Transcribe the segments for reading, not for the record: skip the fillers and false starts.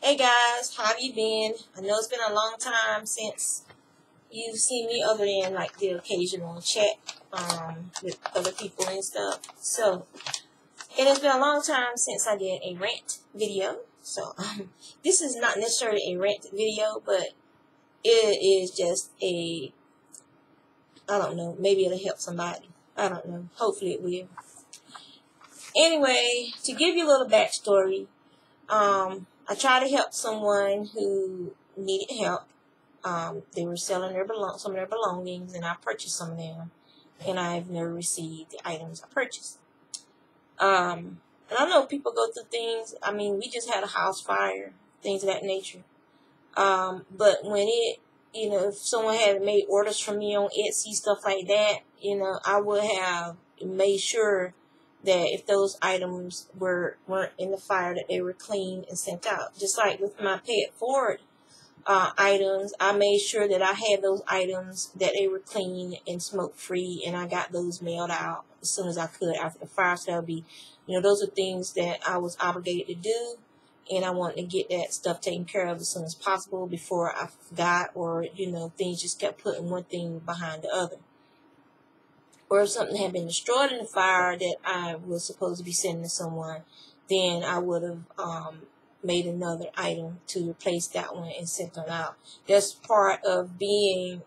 Hey guys, how have you been? I know it's been a long time since you've seen me other than like the occasional chat with other people and stuff. So it has been a long time since I did a rant video. So this is not necessarily a rant video, but it is just I don't know, maybe it'll help somebody. I don't know. Hopefully it will. Anyway, to give you a little backstory, I tried to help someone who needed help. They were selling some of their belongings, and I purchased some of them, and I've never received the items I purchased. And I know people go through things. I mean, we just had a house fire, things of that nature. But when if someone had made orders from me on Etsy, stuff like that, I would have made sure that if those items weren't in the fire, that they were cleaned and sent out. Just like with my Pay It Forward items, I made sure that I had those items, that they were clean and smoke free, and I got those mailed out as soon as I could after the fire. So that'll be, those are things that I was obligated to do, and I wanted to get that stuff taken care of as soon as possible before I forgot, or things just kept putting one thing behind the other. Or if something had been destroyed in the fire that I was supposed to be sending to someone, then I would have made another item to replace that one and sent them out. That's part of being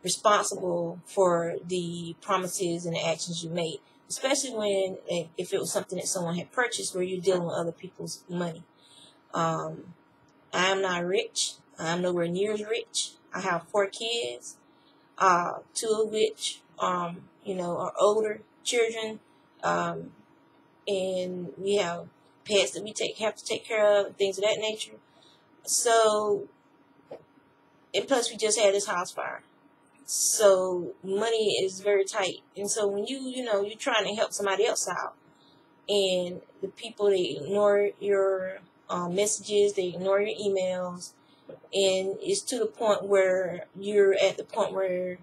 responsible for the promises and the actions you made, especially if it was something that someone had purchased where you're dealing with other people's money. I am not rich. I'm nowhere near as rich. I have 4 kids, 2 of which are older children, and we have pets that we have to take care of, things of that nature. So, and plus we just had this house fire. So money is very tight. And so when you're trying to help somebody else out, and the people, they ignore your messages, they ignore your emails, and it's to the point where you're at the point where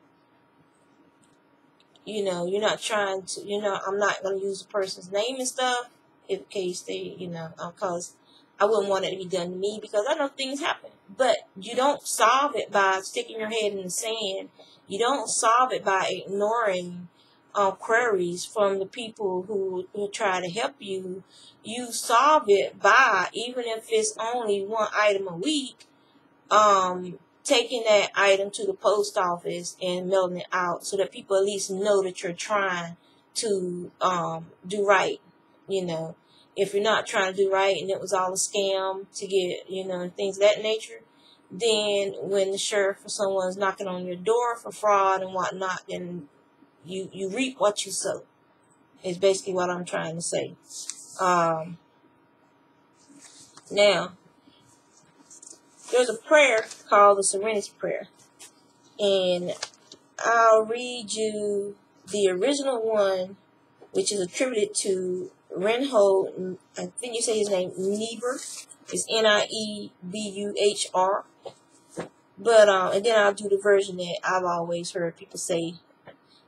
you're not trying to, I'm not going to use the person's name and stuff in case they, because I wouldn't want it to be done to me, because I know things happen. But you don't solve it by sticking your head in the sand. You don't solve it by ignoring queries from the people who try to help you. You solve it by, even if it's only 1 item a week, taking that item to the post office and mailing it out, so that people at least know that you're trying to do right. If you're not trying to do right and it was all a scam to get, things of that nature, then when the sheriff or someone's knocking on your door for fraud and whatnot, then you reap what you sow, is basically what I'm trying to say. Now, there's a prayer called the Serenity Prayer, and I'll read you the original one, which is attributed to Reinhold, I think you say his name, Niebuhr. It's Niebuhr. But, and then I'll do the version that I've always heard people say.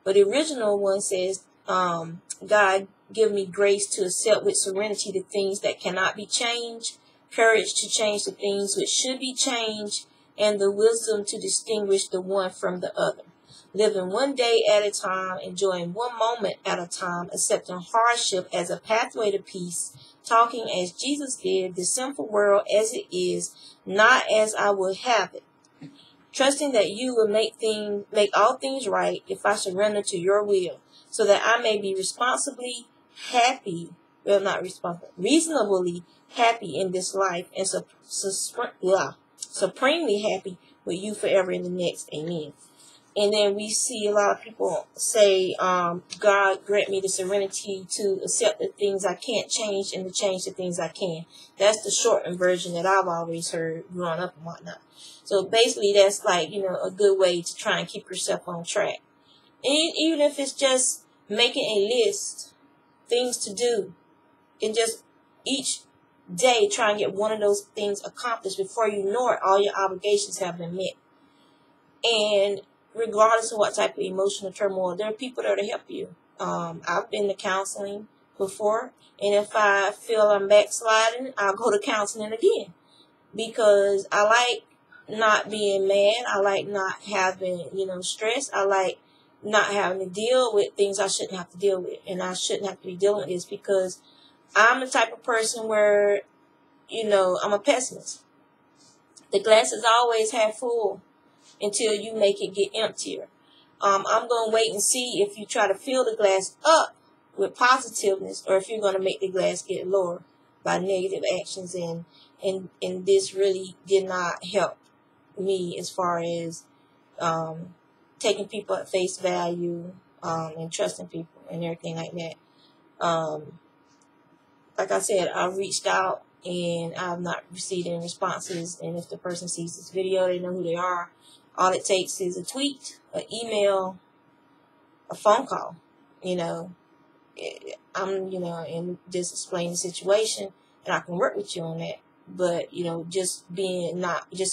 But the original one says, God, give me grace to accept with serenity the things that cannot be changed, courage to change the things which should be changed, and the wisdom to distinguish the one from the other. Living one day at a time, enjoying one moment at a time, accepting hardship as a pathway to peace, talking as Jesus did, the sinful world as it is, not as I would have it. Trusting that you will make all things right if I surrender to your will, so that I may be reasonably happy in this life, and supremely happy with you forever in the next. Amen. And then we see a lot of people say, God grant me the serenity to accept the things I can't change and to change the things I can. That's the shortened version that I've always heard growing up and whatnot. So basically that's like, a good way to try and keep yourself on track. And even if it's just making a list, things to do, and just each day try and get one of those things accomplished, before you know it, all your obligations have been met. And regardless of what type of emotional turmoil, there are people there to help you. I've been to counseling before, and if I feel I'm backsliding, I'll go to counseling again. because I like not being mad. I like not having, stress. I like not having to deal with things I shouldn't have to deal with. And I shouldn't have to be dealing with this because I'm the type of person where, I'm a pessimist. The glass is always half full until you make it get emptier. I'm going to wait and see if you try to fill the glass up with positiveness or if you're going to make the glass get lower by negative actions. And this really did not help me as far as taking people at face value and trusting people and everything like that. Like I said, I've reached out and I've not received any responses. And if the person sees this video, they know who they are. All it takes is a tweet, an email, a phone call. And just explain the situation, and I can work with you on that. But just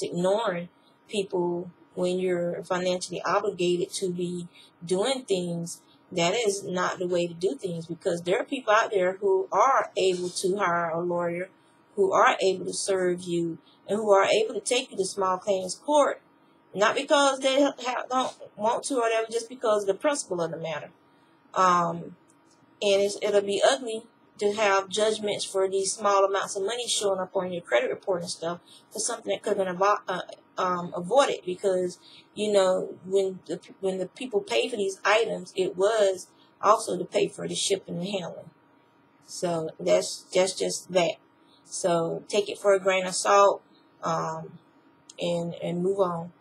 ignoring people when you're financially obligated to be doing things, that is not the way to do things, because there are people out there who are able to hire a lawyer, who are able to serve you, and who are able to take you to small claims court, not because they don't want to or whatever, just because of the principle of the matter. And it'll be ugly to have judgments for these small amounts of money showing up on your credit report and stuff for something that could have been avoided, because when the people pay for these items, it was also to pay for the shipping and handling. So that's just that. So take it for a grain of salt, and move on.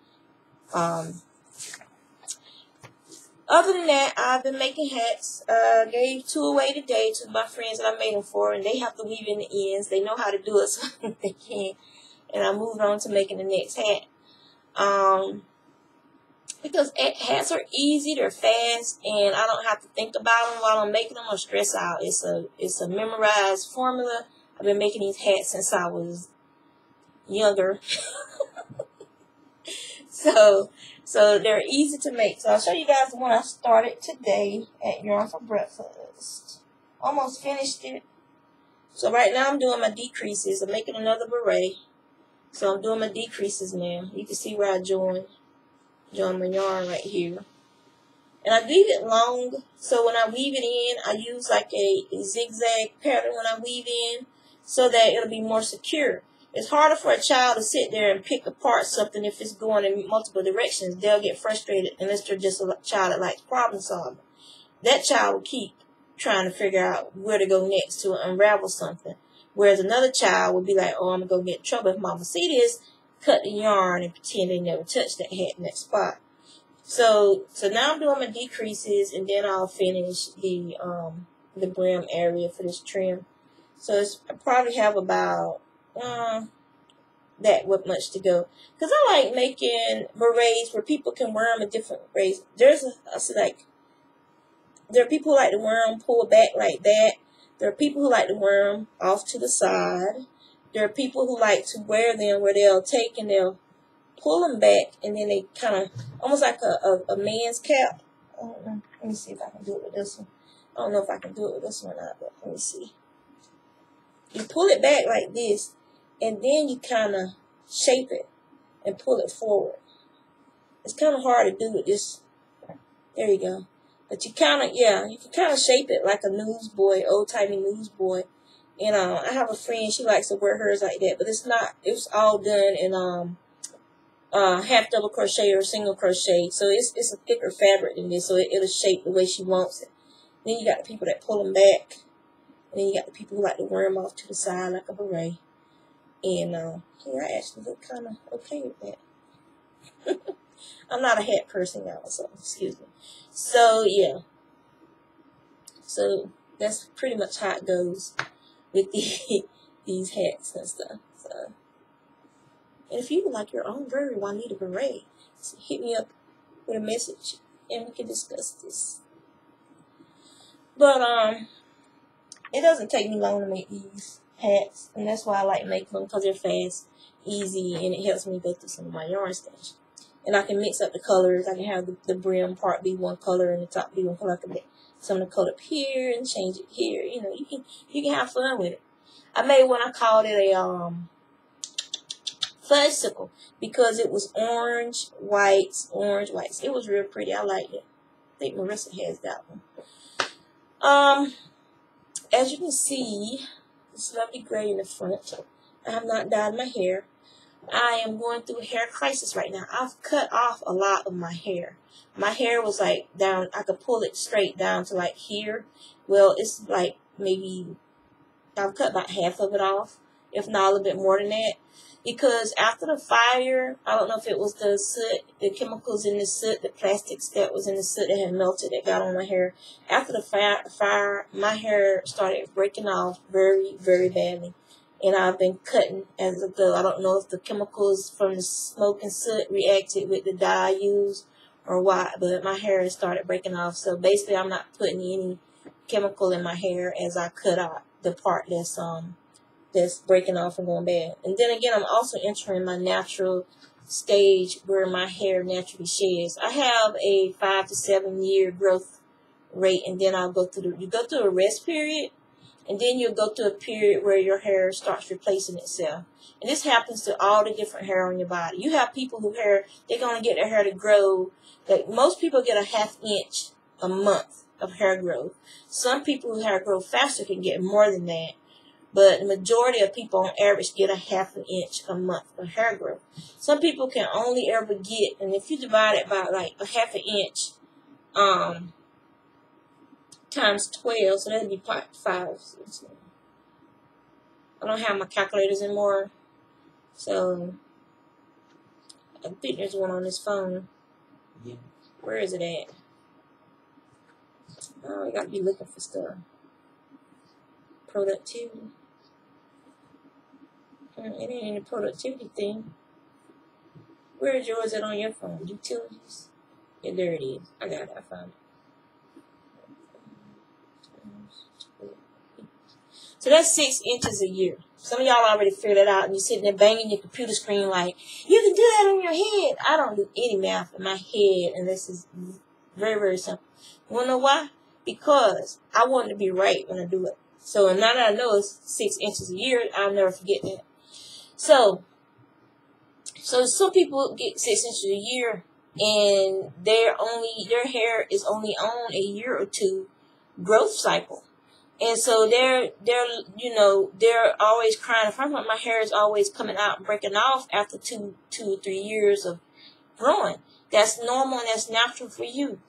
Other than that, I've been making hats. Gave 2 away today to my friends that I made them for, and they have to weave in the ends. They know how to do it, so they can. And I moved on to making the next hat. Because hats are easy, they're fast, and I don't have to think about them while I'm making them or stress out. It's a memorized formula. I've been making these hats since I was younger. So they're easy to make. So I'll show you guys the one I started today at Yarn for Breakfast. Almost finished it. So right now I'm doing my decreases. I'm making another beret. So I'm doing my decreases now. You can see where I join my yarn right here. And I weave it long. So when I weave it in, I use like a zigzag pattern when I weave in, so that it'll be more secure. It's harder for a child to sit there and pick apart something if it's going in multiple directions. They'll get frustrated unless they're just a child that likes problem solving. That child will keep trying to figure out where to go next to unravel something. Whereas another child would be like, oh, I'm going to get in trouble if mama see this, cut the yarn and pretend they never touched that hat in that spot. So now I'm doing my decreases, and then I'll finish the brim area for this trim. So I probably have about that much to go, because I like making berets where people can wear them in different ways. There are people who like to wear them pulled back like that. There are people who like to wear them off to the side. There are people who like to wear them where they'll take and they'll pull them back, and then they kind of almost like a man's cap. I don't know. Let me see if I can do it with this one. I don't know if I can do it with this one or not, but let me see. You pull it back like this, and then you kind of shape it and pull it forward. It's kind of hard to do with this. There you go. But you can kind of shape it like a newsboy, old-timey newsboy. And I have a friend, she likes to wear hers like that, but it's all done in half double crochet or single crochet. So it's a thicker fabric than this, so it'll shape the way she wants it. Then you got the people that pull them back. And then you got the people who like to wear them off to the side like a beret. And I actually look kind of okay with that. I'm not a hat person, y'all, so excuse me. So, yeah. So, that's pretty much how it goes with these hats and stuff. So, and if you would like your own very Juanita beret, so hit me up with a message and we can discuss this. But, it doesn't take me long to make these hats, and that's why I like making them, because they're fast, easy, and it helps me go through some of my yarn stash. And I can mix up the colors. I can have the brim part be one color and the top be one color. I can make some of the color up here and change it here. You can have fun with it. I made one. I called it Fudgesicle, because it was orange, whites, orange, whites. It was real pretty. I liked it. I think Marissa has that one. As you can see, this lovely gray in the front. I have not dyed my hair. I am going through a hair crisis right now. I've cut off a lot of my hair. My hair was like down, I could pull it straight down to like here. Well, it's like maybe, I've cut about half of it off, if not a little bit more than that. Because after the fire, I don't know if it was the soot, the chemicals in the soot, the plastics that was in the soot that had melted that got on my hair. After the fire, my hair started breaking off very, very badly. And I've been cutting as it goes. I don't know if the chemicals from the smoke and soot reacted with the dye I used or what, but my hair has started breaking off. So basically, I'm not putting any chemical in my hair as I cut out the part that's breaking off and going bad. And then again, I'm also entering my natural stage where my hair naturally sheds. I have a 5 to 7 year growth rate, and then I'll go through you go through a rest period. And then you'll go through a period where your hair starts replacing itself. And this happens to all the different hair on your body. You have people who they're going to get their hair to grow. Like most people get a ½ inch a month of hair growth. Some people who hair grow faster can get more than that. But the majority of people on average get a ½ inch a month of hair growth. Some people can only ever get, and if you divide it by like a ½ inch, times 12, so that'd be 5. I don't have my calculators anymore, so I think there's one on this phone. Yeah. Where is it at? Oh, I gotta be looking for stuff. Productivity. It ain't any productivity thing. Where is yours at on your phone? Utilities? Yeah, there it is. I got it. I found it. So that's 6 inches a year. Some of y'all already figured it out, and you're sitting there banging your computer screen like, you can do that in your head. I don't do any math in my head, and this is very, very simple. You want to know why? Because I want to be right when I do it. So now that I know it's 6 inches a year, I'll never forget that. So some people get 6 inches a year, and their hair is only on a year or two growth cycle. And so they're always crying. If I'm like, my hair is always coming out and breaking off after 2 or 3 years of growing. That's normal and that's natural for you.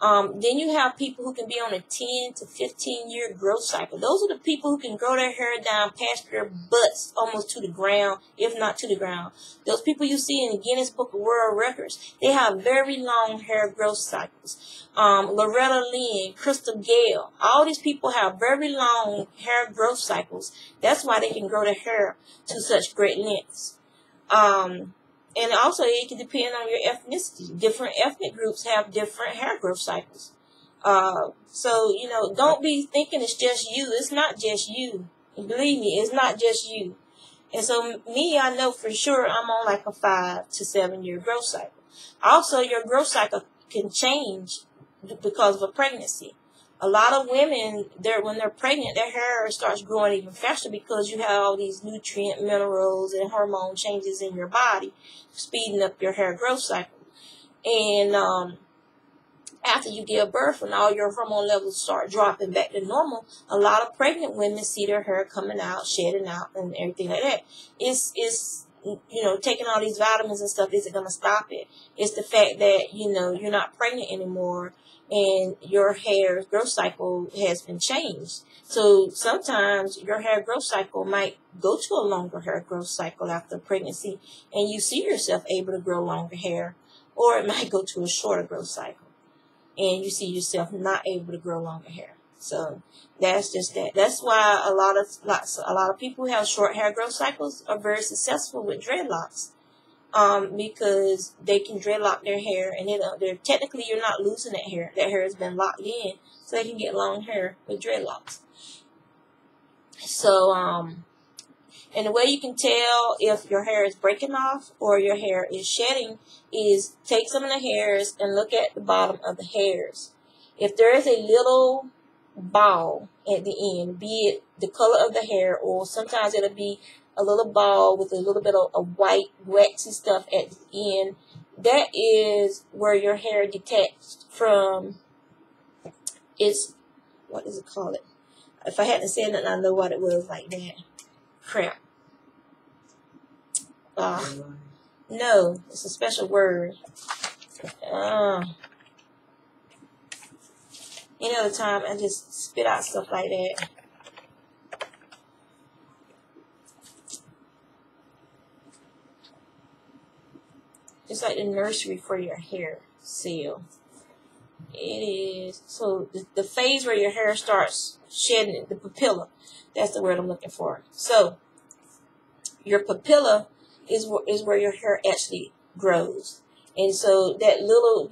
Then you have people who can be on a 10 to 15 year growth cycle. Those are the people who can grow their hair down past their butts almost to the ground, if not to the ground. Those people you see in the Guinness Book of World Records, they have very long hair growth cycles. Loretta Lynn, Crystal Gale, all these people have very long hair growth cycles. That's why they can grow their hair to such great lengths. And also, it can depend on your ethnicity. Different ethnic groups have different hair growth cycles. So, don't be thinking it's just you. It's not just you. Believe me, it's not just you. And so, me, I know for sure I'm on like a 5 to 7 year growth cycle. Also, your growth cycle can change because of a pregnancy. A lot of women, when they're pregnant, their hair starts growing even faster because you have all these nutrient, minerals, and hormone changes in your body, speeding up your hair growth cycle. And after you give birth and all your hormone levels start dropping back to normal, a lot of pregnant women see their hair coming out, shedding out, and everything like that. It's taking all these vitamins and stuff isn't going to stop it. It's the fact that, you're not pregnant anymore, and your hair growth cycle has been changed. So sometimes your hair growth cycle might go to a longer hair growth cycle after pregnancy, and you see yourself able to grow longer hair, or it might go to a shorter growth cycle, and you see yourself not able to grow longer hair. So that's just that. That's why a lot of people who have short hair growth cycles are very successful with dreadlocks. Because they can dreadlock their hair, and they're technically you're not losing that hair. That hair has been locked in, so they can get long hair with dreadlocks. So, and the way you can tell if your hair is breaking off or your hair is shedding is take some of the hairs and look at the bottom of the hairs. If there is a little ball at the end, be it the color of the hair, or sometimes it'll be a little ball with a little bit of white waxy stuff at the end. That is where your hair detached from its, what does it call it? If I hadn't said it, I know what it was like that. Crap. No, it's a special word. Any other time, I just spit out stuff like that. It's like the nursery for your hair seal. It is. So the phase where your hair starts shedding, the papilla, that's the word I'm looking for. So your papilla is where your hair actually grows. And so that little,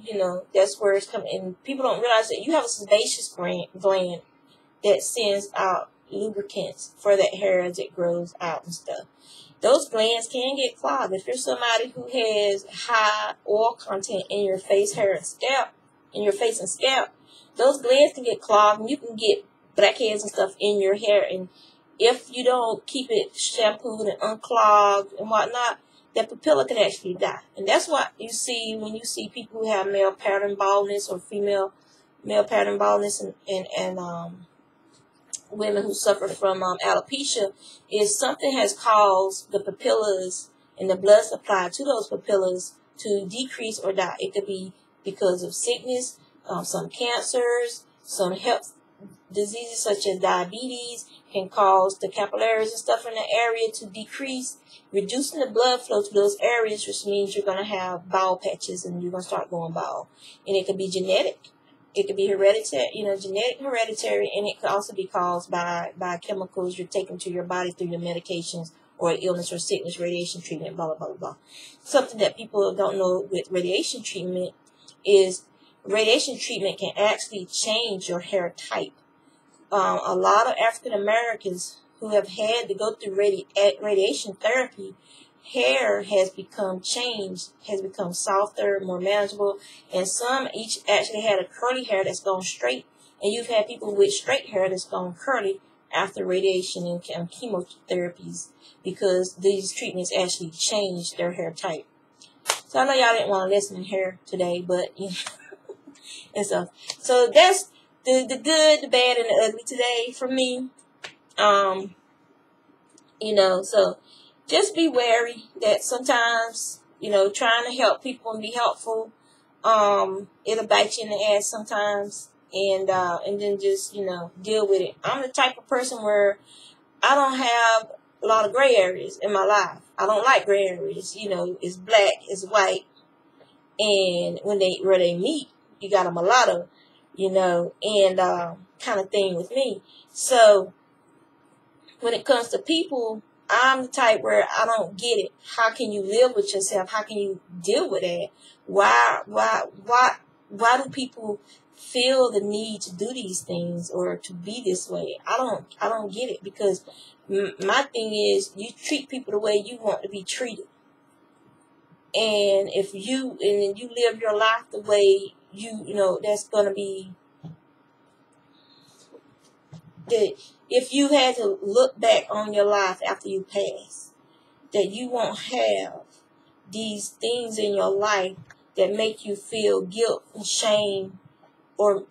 that's where it's coming. And people don't realize that you have a sebaceous gland that sends out lubricants for that hair as it grows out and stuff. Those glands can get clogged. If you're somebody who has high oil content in your face, hair, and scalp, those glands can get clogged, and you can get blackheads and stuff in your hair. And if you don't keep it shampooed and unclogged and whatnot, that papilla can actually die. And that's what you see when you see people who have male pattern baldness or female male pattern baldness and women who suffer from alopecia, is something has caused the papillas and the blood supply to those papillas to decrease or die. It could be because of sickness, some cancers, some health diseases such as diabetes can cause the capillaries and stuff in the area to decrease, reducing the blood flow to those areas, which means you're going to have bald patches and you're going to start going bald. And it could be genetic. It could be hereditary, genetic, hereditary, and it could also be caused by chemicals you're taking to your body through your medications or illness or sickness, radiation treatment, blah, blah, blah, blah. Something that people don't know with radiation treatment is radiation treatment can actually change your hair type. A lot of African Americans who have had to go through radiation therapy, hair has become changed, has become softer, more manageable, and some each actually had a curly hair that's gone straight, and you've had people with straight hair that's gone curly after radiation and chemotherapies because these treatments actually changed their hair type. So I know y'all didn't want to listen to hair today, but and stuff. So that's the good, the bad, and the ugly today for me. So just be wary that sometimes, trying to help people and be helpful, it'll bite you in the ass sometimes, and then just, deal with it. I'm the type of person where I don't have a lot of gray areas in my life. I don't like gray areas. It's black, it's white, and where they meet, you got a mulatto, and kind of thing with me. So when it comes to people, I'm the type where I don't get it. How can you live with yourself? How can you deal with that? Why do people feel the need to do these things or to be this way? I don't get it, because my thing is, you treat people the way you want to be treated. And if you live your life the way that's going to be that. If you had to look back on your life after you pass, that you won't have these things in your life that make you feel guilt and shame, or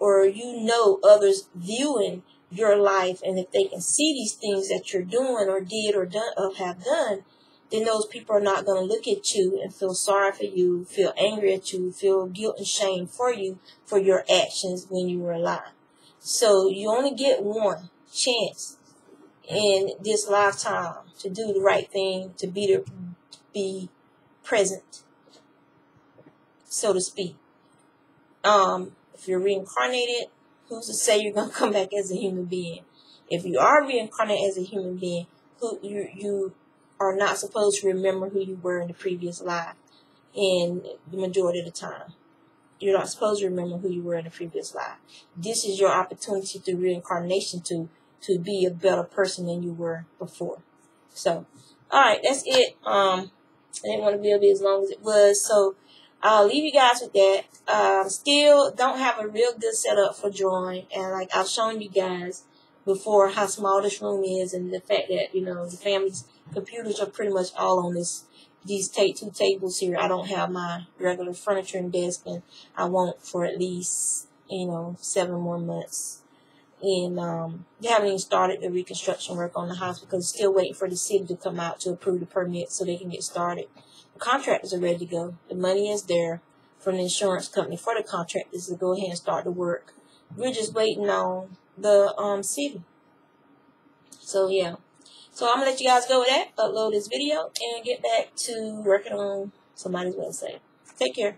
others viewing your life, and if they can see these things that you're doing or did or done or have done, then those people are not going to look at you and feel sorry for you, feel angry at you, feel guilt and shame for you for your actions when you were alive. So you only get one chance in this lifetime to do the right thing, to be present, so to speak. If you're reincarnated, who's to say you're gonna come back as a human being? If you are reincarnated as a human being, you are not supposed to remember who you were in the previous life. In the majority of the time, you're not supposed to remember who you were in the previous life. This is your opportunity through reincarnation to be a better person than you were before. So, all right, that's it. I didn't want to be as long as it was, so I'll leave you guys with that. Still don't have a real good setup for drawing, and like I've shown you guys before how small this room is, and the fact that the family's computers are pretty much all on these two tables here. I don't have my regular furniture and desk, and I won't for at least, 7 more months. And they haven't even started the reconstruction work on the house because still waiting for the city to come out to approve the permit so they can get started. The contractors are ready to go. The money is there from the insurance company for the contractors to go ahead and start the work. We're just waiting on the city. So yeah. So I'm gonna let you guys go with that. Upload this video and get back to working on somebody's website. Take care.